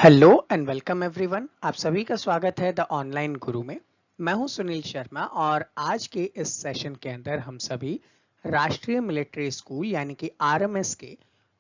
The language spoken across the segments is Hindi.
Hello and welcome everyone. आप सभी का स्वागत है द ऑनलाइन गुरु में। मैं हूं सुनील शर्मा और आज के इस सेशन के अंदर हम सभी राष्ट्रीय मिलिट्री स्कूल यानी कि आरएमएस के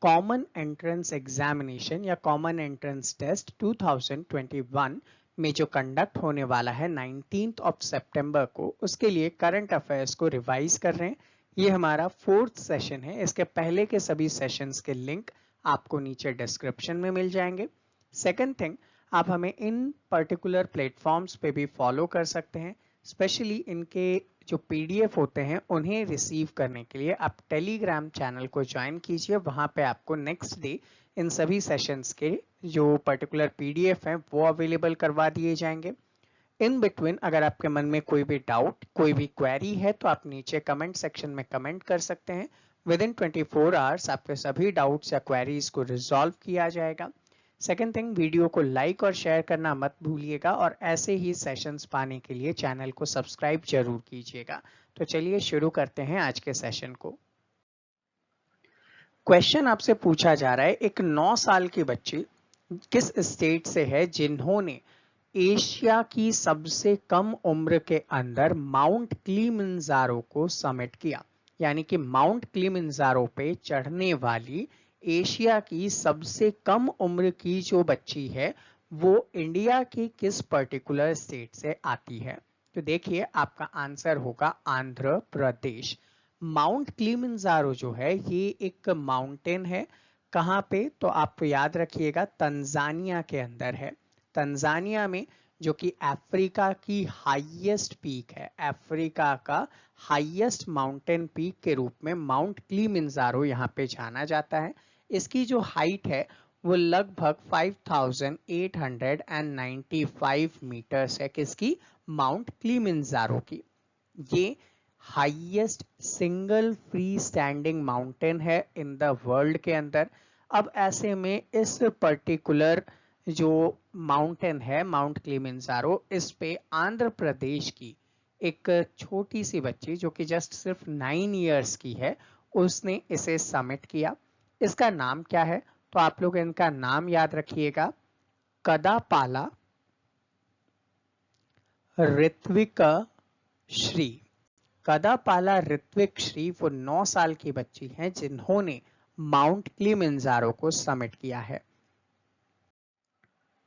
कॉमन एंट्रेंस एग्जामिनेशन या कॉमन एंट्रेंस टेस्ट 2021 में जो कंडक्ट होने वाला है 19th ऑफ सितंबर को, उसके लिए करंट अफेयर्स को रिवाइज कर रहे हैं। ये हमारा 4th सेशन है। इसके पहले के सभी सेशंस के लिंक आपको नीचे डिस्क्रिप्शन में मिल जाएंगे। सेकेंड थिंग, आप हमें इन पर्टिकुलर प्लेटफॉर्म्स पे भी फॉलो कर सकते हैं। स्पेशली इनके जो पीडीएफ होते हैं उन्हें रिसीव करने के लिए आप टेलीग्राम चैनल को ज्वाइन कीजिए। वहां पे आपको नेक्स्ट डे इन सभी सेशंस के जो पर्टिकुलर पीडीएफ हैं वो अवेलेबल करवा दिए जाएंगे। इन बिटवीन अगर आपके मन में कोई भी डाउट, कोई भी क्वेरी है तो आप नीचे कमेंट सेक्शन में कमेंट कर सकते हैं। विद इन 24 आवर्स आपके सभी डाउट्स या क्वेरीज को रिजॉल्व किया जाएगा। सेकेंड थिंग, वीडियो को लाइक और शेयर करना मत भूलिएगा और ऐसे ही सेशंस पाने के लिए चैनल को सब्सक्राइब जरूर कीजिएगा। तो चलिए शुरू करते हैं आज के सेशन को। क्वेश्चन आपसे पूछा जा रहा है, एक 9 साल की बच्ची किस स्टेट से है जिन्होंने एशिया की सबसे कम उम्र के अंदर माउंट किलिमंजारो को समिट किया। यानी कि माउंट किलिमंजारो पे चढ़ने वाली एशिया की सबसे कम उम्र की जो बच्ची है वो इंडिया की किस पर्टिकुलर स्टेट से आती है। तो देखिए आपका आंसर होगा आंध्र प्रदेश। माउंट किलिमंजारो जो है ये एक माउंटेन है। कहाँ पे? तो आप याद रखिएगा तंजानिया के अंदर है। तंजानिया में, जो कि अफ्रीका की हाईएस्ट पीक है, अफ्रीका का हाईएस्ट माउंटेन पीक के रूप में माउंट किलिमंजारो यहाँ पे जाना जाता है। इसकी जो हाइट है वो लगभग 5895 मीटर्स है। किसकी? माउंट किलिमंजारो की। ये highest single free standing mountain है इन द वर्ल्ड के अंदर। अब ऐसे में इस पर्टिकुलर जो माउंटेन है माउंट किलिमंजारो, इस पे आंध्र प्रदेश की एक छोटी सी बच्ची जो कि जस्ट सिर्फ 9 इयर्स की है, उसने इसे समिट किया। इसका नाम क्या है? तो आप लोग इनका नाम याद रखिएगा, कदापाला ऋत्विका श्री। कदापाला ऋत्विक श्री वो 9 साल की बच्ची हैं जिन्होंने माउंट किलिमंजारो को समिट किया है।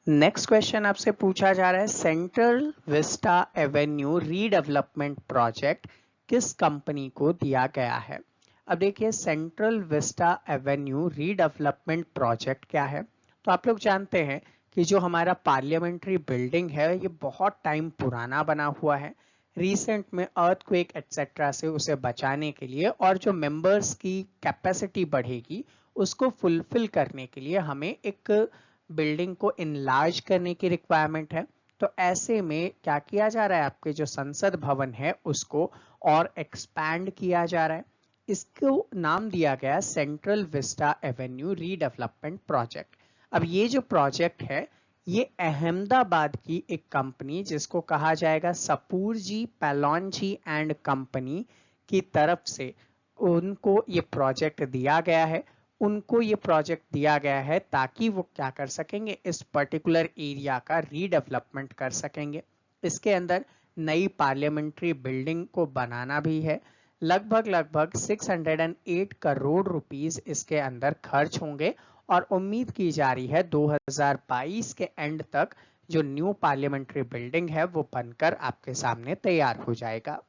नेक्स्ट क्वेश्चन आपसे पूछा जा रहा है, central Vista Avenue redevelopment project किस कंपनी को दिया गया है। अब देखिए central Vista Avenue redevelopment project क्या है। तो आप लोग जानते हैं कि जो हमारा पार्लियामेंट्री बिल्डिंग है ये बहुत टाइम पुराना बना हुआ है। रिसेंट में अर्थक्वेक एटसेट्रा से उसे बचाने के लिए और जो मेंबर्स की कैपेसिटी बढ़ेगी उसको फुलफिल करने के लिए हमें एक बिल्डिंग को इनलार्ज करने की रिक्वायरमेंट है। तो ऐसे में क्या किया जा रहा है, आपके जो संसद भवन है उसको और एक्सपैंड किया जा रहा है। इसको नाम दिया गया central Vista Avenue redevelopment project. अब ये जो प्रोजेक्ट है ये अहमदाबाद की एक कंपनी जिसको कहा जाएगा सपूरजी पैलॉन्जी एंड कंपनी की तरफ से उनको ये प्रोजेक्ट दिया गया है। उनको ये प्रोजेक्ट दिया गया है ताकि वो क्या कर सकेंगे, इस पर्टिकुलर एरिया का रीडेवलपमेंट कर सकेंगे। इसके अंदर नई पार्लियामेंट्री बिल्डिंग को बनाना भी है। लगभग 608 करोड़ रुपीस इसके अंदर खर्च होंगे और उम्मीद की जा रही है 2022 के एंड तक जो न्यू पार्लियामेंट्री बिल्डिंग है वो बनकर आपके सामने तैयार हो जाएगा।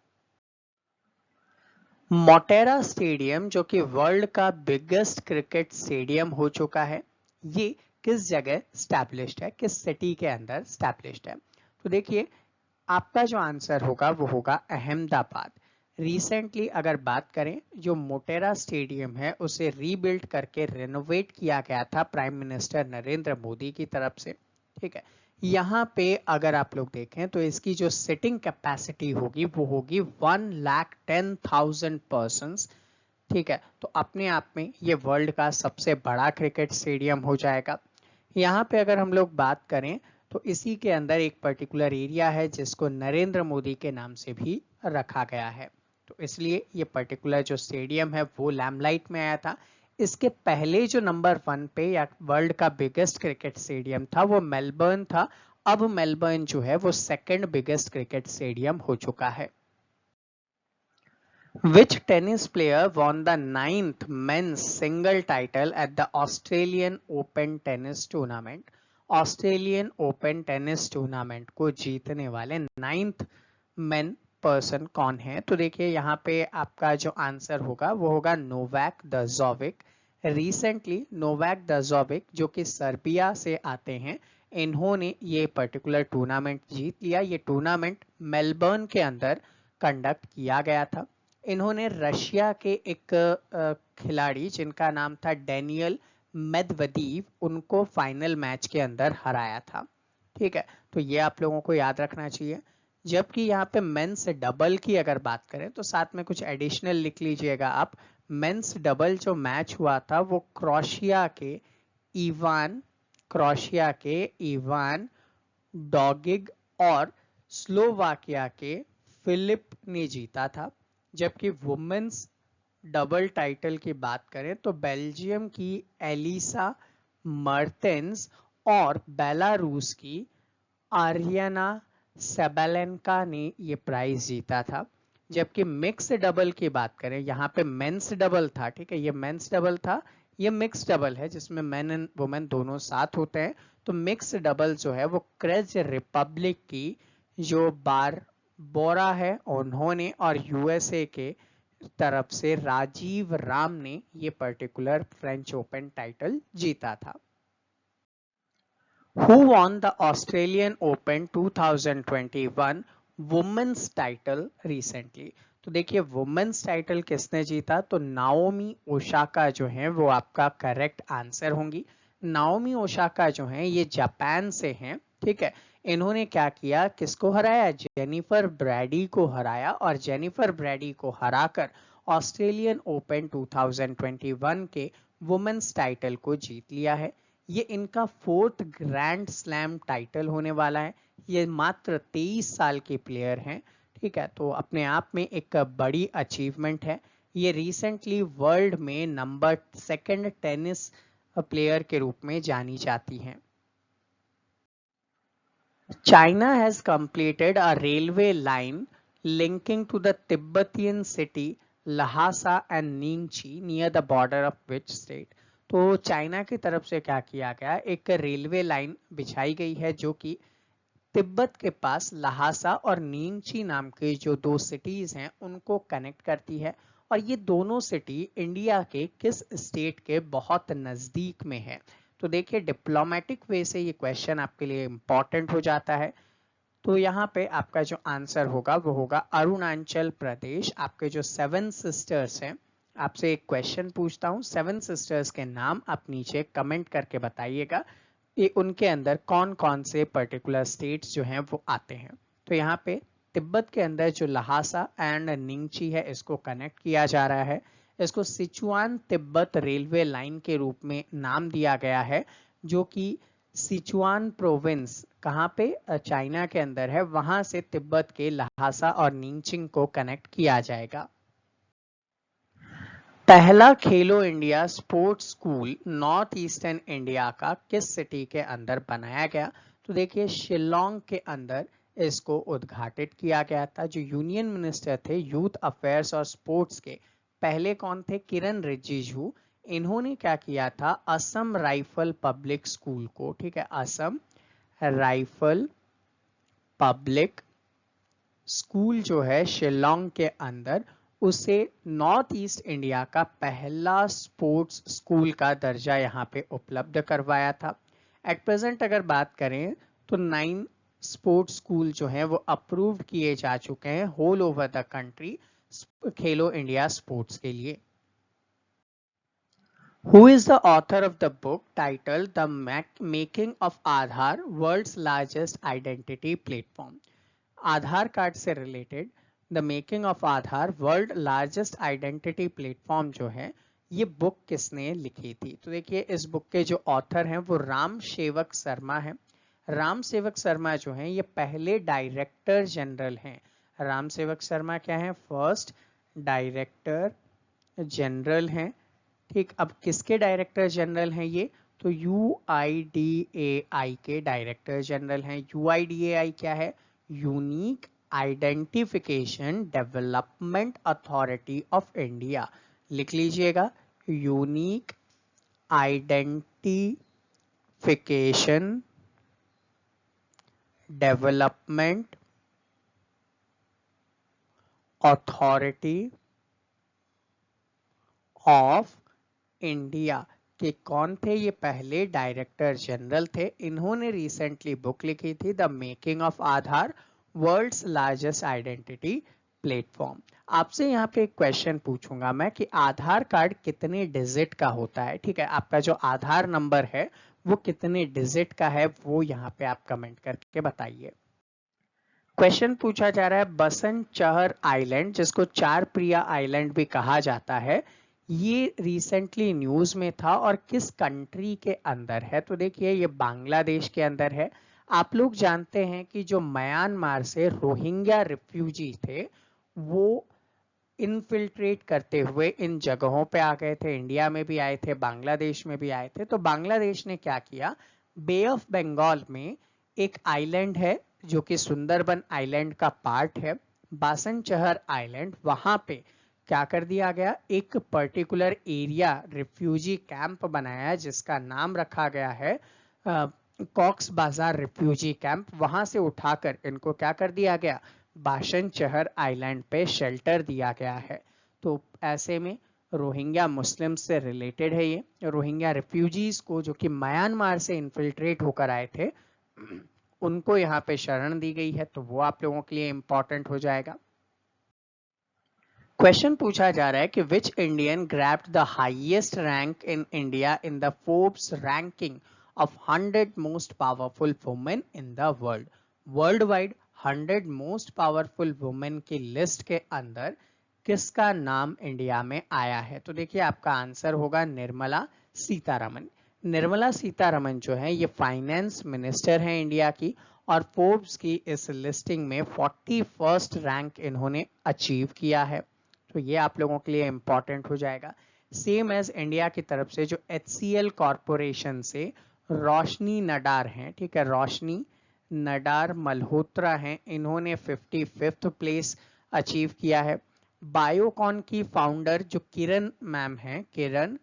मोटेरा स्टेडियम जो कि वर्ल्ड का बिगेस्ट क्रिकेट स्टेडियम हो चुका है, ये किस जगह स्टैब्लिश्ड है, किस सिटी के अंदर स्टैब्लिश्ड है। तो देखिए आपका जो आंसर होगा वो होगा अहमदाबाद। रिसेंटली अगर बात करें, जो मोटेरा स्टेडियम है उसे रीबिल्ड करके रेनोवेट किया गया था प्राइम मिनिस्टर नरेंद्र मोदी की तरफ से। ठीक है, यहाँ पे अगर आप लोग देखें तो इसकी जो सिटिंग कैपेसिटी होगी वो होगी 1,10,000 पर्सन्स। ठीक है, तो अपने आप में ये वर्ल्ड का सबसे बड़ा क्रिकेट स्टेडियम हो जाएगा। यहाँ पे अगर हम लोग बात करें तो इसी के अंदर एक पर्टिकुलर एरिया है जिसको नरेंद्र मोदी के नाम से भी रखा गया है। तो इसलिए ये पर्टिकुलर जो स्टेडियम है वो लैमलाइट में आया था। इसके पहले जो नंबर 1 पे या वर्ल्ड का बिगेस्ट क्रिकेट स्टेडियम था वो मेलबर्न था। अब मेलबर्न जो है वो सेकंड बिगेस्ट क्रिकेट स्टेडियम हो चुका है। Which tennis player won the 9th men's single title at the Australian Open Tennis Tournament? Australian open tennis tournament को जीतने वाले 9th मेन पर्सन कौन है? तो देखिए यहाँ पे आपका जो आंसर होगा वो होगा नोवाक दजोविक। रिसेंटली नोवाक दजोविक जो कि सर्बिया से आते हैं, इन्होंने ये पर्टिकुलर टूर्नामेंट जीत लिया। ये टूर्नामेंट मेलबर्न के अंदर कंडक्ट किया गया था। इन्होंने रशिया के एक खिलाड़ी जिनका नाम था डेनियल मेदवेदेव, उनको फाइनल मैच के अंदर हराया था। ठीक है, तो ये आप लोगों को याद रखना चाहिए। जबकि यहाँ पे मेंस डबल की अगर बात करें तो साथ में कुछ एडिशनल लिख लीजिएगा आप। मेंस डबल जो मैच हुआ था वो क्रोशिया के इवान डॉगिग और स्लोवाकिया के फिलिप ने जीता था। जबकि वुमेन्स डबल टाइटल की बात करें तो बेल्जियम की एलिसा मर्टेंस और बेलारूस की आर्यना सेबेलेंका ने ये प्राइज जीता था। जबकि मिक्स डबल की बात करें, यहाँ पे मेंस डबल था, ठीक है, ये मेंस डबल था, ये मिक्स डबल है जिसमें मेन एंड वुमेन दोनों साथ होते हैं। तो मिक्स डबल जो है वो क्रेज रिपब्लिक की जो बोरा है उन्होंने और यूएसए के तरफ से राजीव राम ने ये पर्टिकुलर फ्रेंच ओपन टाइटल जीता था। Who won the Australian Open 2021 women's title recently? तो देखिए वुमेन्स टाइटल किसने जीता? तो नाओमी ओसाका जो है वो आपका करेक्ट आंसर होंगी। नाओमी ओसाका जो है ये जापान से हैं, ठीक है। इन्होंने क्या किया, किसको हराया? जेनिफर ब्रैडी को हराया और जेनिफर ब्रैडी को हराकर ऑस्ट्रेलियन ओपन 2021 के वुमेन्स टाइटल को जीत लिया है। ये इनका 4th ग्रैंड स्लैम टाइटल होने वाला है। ये मात्र 23 साल के प्लेयर हैं, ठीक है, तो अपने आप में एक बड़ी अचीवमेंट है। ये रिसेंटली वर्ल्ड में नंबर 2 टेनिस प्लेयर के रूप में जानी जाती हैं। China has completed a railway line linking to the Tibetan city Lhasa and Ningxi near the border of which state? तो चाइना की तरफ से क्या किया गया, एक रेलवे लाइन बिछाई गई है जो कि तिब्बत के पास लहासा और नींगची नाम के जो 2 सिटीज हैं उनको कनेक्ट करती है। और ये दोनों सिटी इंडिया के किस स्टेट के बहुत नजदीक में है? तो देखिए डिप्लोमेटिक वे से ये क्वेश्चन आपके लिए इंपॉर्टेंट हो जाता है। तो यहाँ पे आपका जो आंसर होगा वो होगा अरुणाचल प्रदेश। आपके जो 7 सिस्टर्स हैं, आपसे एक क्वेश्चन पूछता हूँ, 7 सिस्टर्स के नाम आप नीचे कमेंट करके बताइएगा ये उनके अंदर कौन कौन से पर्टिकुलर स्टेट्स जो हैं वो आते हैं। तो यहाँ पे तिब्बत के अंदर जो लहासा एंड निंगची है इसको कनेक्ट किया जा रहा है। इसको सिचुआन तिब्बत रेलवे लाइन के रूप में नाम दिया गया है, जो कि सिचुआन प्रोविंस कहाँ पे? चाइना के अंदर है, वहां से तिब्बत के लहासा और निंगचिंग को कनेक्ट किया जाएगा। पहला खेलो India sports school north eastern India का किस सिटी के अंदर बनाया गया? तो देखिए शिलोंग के अंदर इसको उद्घाटित किया गया था। जो यूनियन मिनिस्टर थे यूथ अफेयर्स और स्पोर्ट्स के, पहले कौन थे? किरण रिजिजू। इन्होंने क्या किया था, असम राइफल पब्लिक स्कूल को, ठीक है, असम राइफल पब्लिक स्कूल जो है शिलोंग के अंदर, उसे नॉर्थ ईस्ट इंडिया का पहला स्पोर्ट्स स्कूल का दर्जा यहाँ पे उपलब्ध करवाया था। एट प्रेजेंट अगर बात करें तो 9 स्पोर्ट्स स्कूल जो हैं वो अप्रूव्ड किए जा चुके हैं whole over the country Khelo India sports के लिए। Who is the author of the book titled The Making of Aadhaar, World's Largest Identity Platform? Aadhaar card से related the making of Aadhaar world largest identity platform जो है, ये बुक किसने लिखी थी? तो देखिए इस बुक के जो ऑथर हैं वो राम सेवक शर्मा हैं। राम सेवक शर्मा जो हैं ये पहले डायरेक्टर जनरल हैं। राम सेवक शर्मा क्या है? फर्स्ट डायरेक्टर जनरल हैं ठीक, अब किसके डायरेक्टर जनरल हैं ये? तो UIDAI के डायरेक्टर जनरल हैं। UIDAI क्या है? Unique identification development authority of India. लिख लीजिएगा, unique identification development authority of India के कौन थे? ये पहले डायरेक्टर जनरल थे। इन्होंने रिसेंटली बुक लिखी थी the making of Aadhaar, world's largest identity platform. आपसे यहाँ पे एक क्वेश्चन पूछूंगा मैं कि आधार कार्ड कितने डिजिट का होता है? ठीक है, आपका जो आधार नंबर है वो कितने डिजिट का है, वो यहाँ पे आप कमेंट करके बताइए। क्वेश्चन पूछा जा रहा है बसंत चहर आइलैंड, जिसको चार प्रिया आइलैंड भी कहा जाता है, ये रिसेंटली न्यूज में था और किस कंट्री के अंदर है? तो देखिए ये बांग्लादेश के अंदर है। आप लोग जानते हैं कि जो म्यांमार से रोहिंग्या रिफ्यूजी थे वो इनफिल्ट्रेट करते हुए इन जगहों पे आ गए थे, इंडिया में भी आए थे, बांग्लादेश में भी आए थे। तो बांग्लादेश ने क्या किया, बे ऑफ बंगाल में एक आइलैंड है जो कि सुंदरबन आइलैंड का पार्ट है, बासन चहर आइलैंड, वहां पे क्या कर दिया गया, एक पर्टिकुलर एरिया रिफ्यूजी कैंप बनाया जिसका नाम रखा गया है कॉक्स बाजार रिफ्यूजी कैंप। वहां से उठाकर इनको क्या कर दिया गया, बासन चहर आइलैंड पे शेल्टर दिया गया है। तो ऐसे में रोहिंग्या मुस्लिम से रिलेटेड है ये। रोहिंग्या रिफ्यूजीज को जो कि म्यांमार से इन्फिल्ट्रेट होकर आए थे उनको यहाँ पे शरण दी गई है, तो वो आप लोगों के लिए इंपॉर्टेंट हो जाएगा। क्वेश्चन पूछा जा रहा है कि which Indian grabbed the highest rank in India in the Forbes ranking of 100 most powerful women in the world. World wide 100 most powerful women की लिस्ट के अंदर किसका नाम इंडिया में आया है? तो देखिए आपका आंसर होगा निर्मला सीतारमन। निर्मला सीतारमन जो है ये फाइनेंस मिनिस्टर हैं इंडिया की और फोर्ब्स की इस लिस्टिंग में 41st रैंक इन्होंने अचीव किया है। तो ये आप लोगों के लिए इंपॉर्टेंट हो जाएगा। सेम एज इंडिया की तरफ से जो HCL कॉरपोरेशन से रोशनी नडार हैं, ठीक है, रोशनी नडार मल्होत्रा हैं, इन्होंने 55th प्लेस अचीव किया है। बायोकॉन की फाउंडर जो किरण मैम हैं, किरण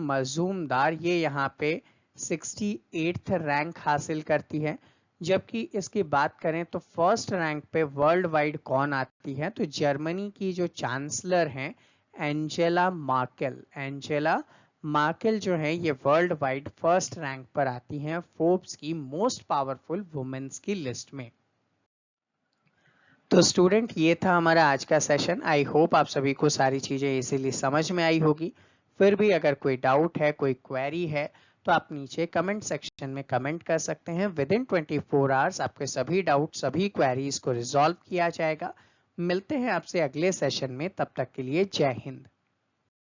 मजूमदार, ये यहाँ पे 68th रैंक हासिल करती है। जबकि इसकी बात करें तो फर्स्ट रैंक पे वर्ल्ड वाइड कौन आती है? तो जर्मनी की जो चांसलर हैं एंजेला मार्केल जो है ये वर्ल्ड वाइड फर्स्ट रैंक पर आती हैं फोर्ब्स की मोस्ट पावरफुल वुमेन्स की लिस्ट में। तो स्टूडेंट ये था हमारा आज का सेशन। आई होप आप सभी को सारी चीजें इजीली समझ में आई होगी। फिर भी अगर कोई डाउट है, कोई क्वेरी है, तो आप नीचे कमेंट सेक्शन में कमेंट कर सकते हैं। विद इन 24 आवर्स आपके सभी डाउट, सभी क्वेरीज को रिजॉल्व किया जाएगा। मिलते हैं आपसे अगले सेशन में, तब तक के लिए जय हिंद।